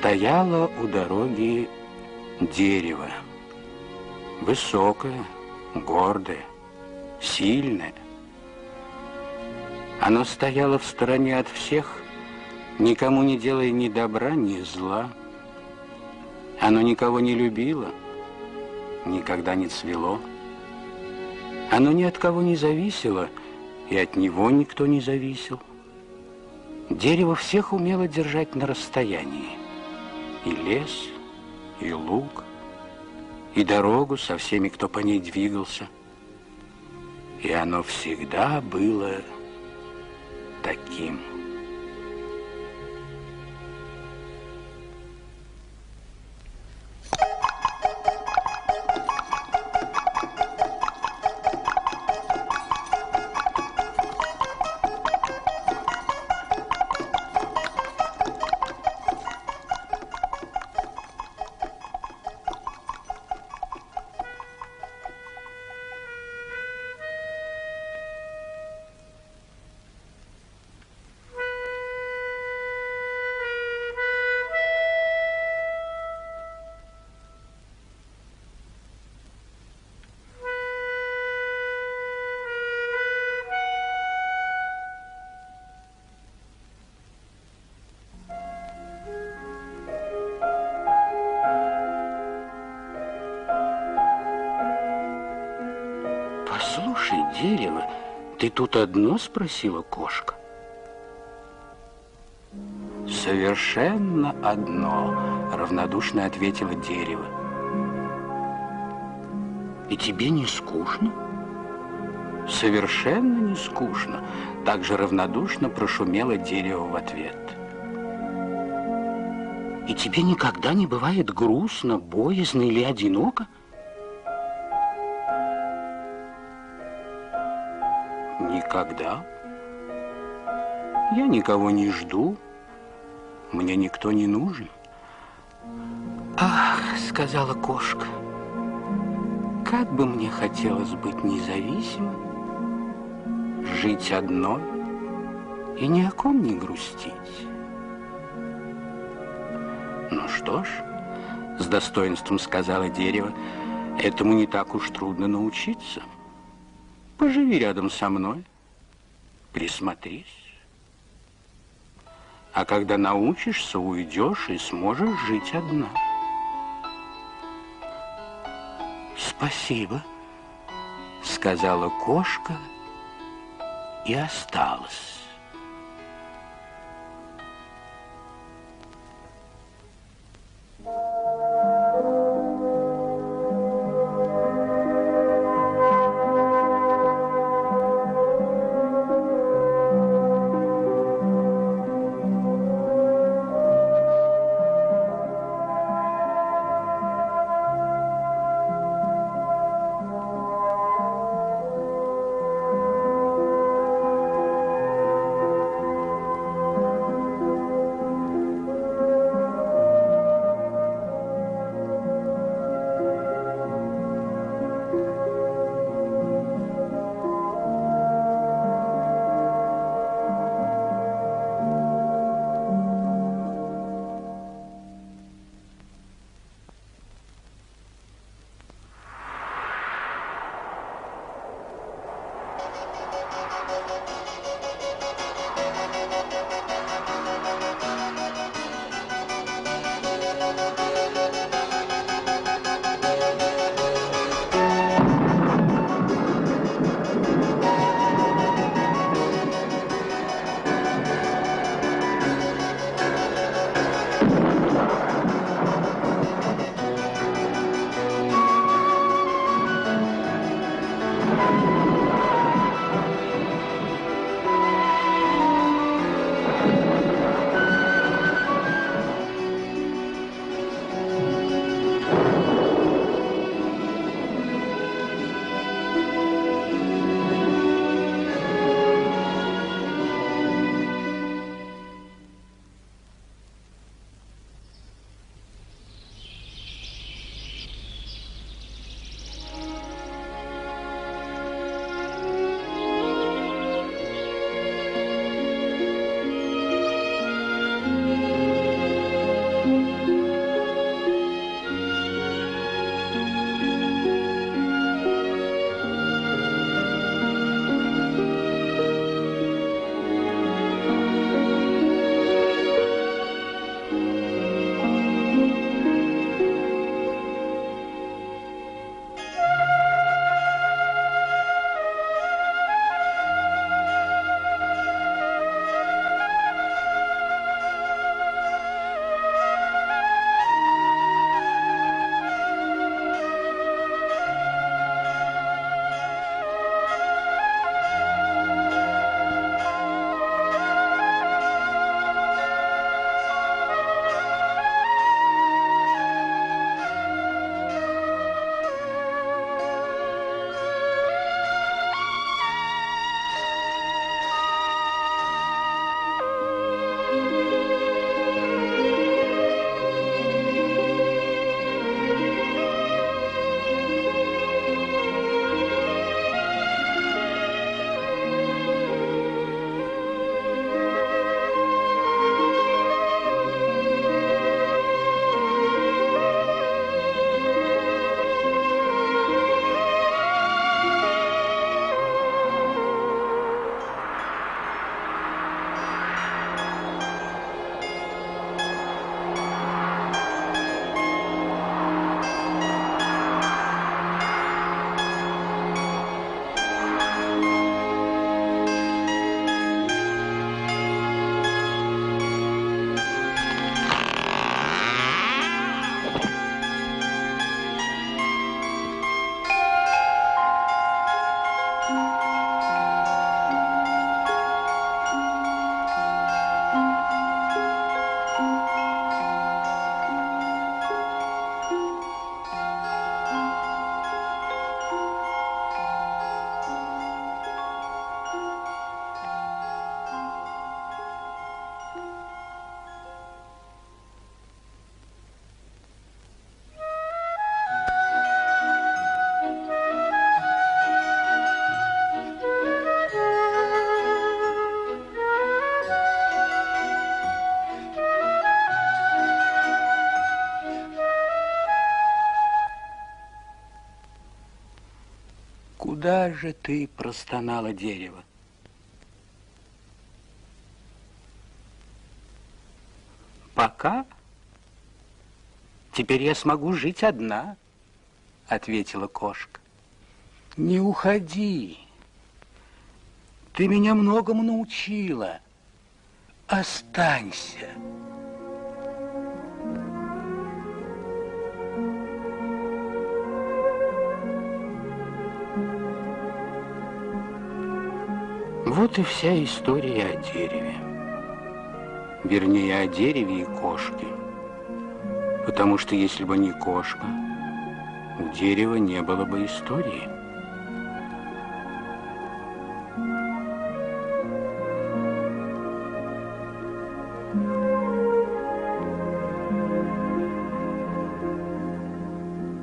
Стояло у дороги дерево, высокое, гордое, сильное. Оно стояло в стороне от всех, никому не делая ни добра, ни зла. Оно никого не любило, никогда не цвело. Оно ни от кого не зависело, и от него никто не зависел. Дерево всех умело держать на расстоянии. И лес, и луг, и дорогу со всеми, кто по ней двигался. И оно всегда было таким. «Послушай, дерево, ты тут одно?» — спросила кошка. «Совершенно одно», — равнодушно ответило дерево. «И тебе не скучно?» «Совершенно не скучно», — также равнодушно прошумело дерево в ответ. «И тебе никогда не бывает грустно, боязно или одиноко?» «Никогда. Я никого не жду, мне никто не нужен». «Ах, — сказала кошка, — как бы мне хотелось быть независимой, жить одной и ни о ком не грустить». «Ну что ж, — с достоинством сказала дерево, — этому не так уж трудно научиться. Поживи рядом со мной, присмотрись. А когда научишься, уйдешь и сможешь жить одна». «Спасибо, — сказала кошка и осталась». куда же ты?» – простонало дерево. «Пока. Теперь я смогу жить одна», – ответила кошка. «Не уходи. Ты меня многому научила. Останься». Вот и вся история о дереве. Вернее, о дереве и кошке. Потому что если бы не кошка, у дерева не было бы истории.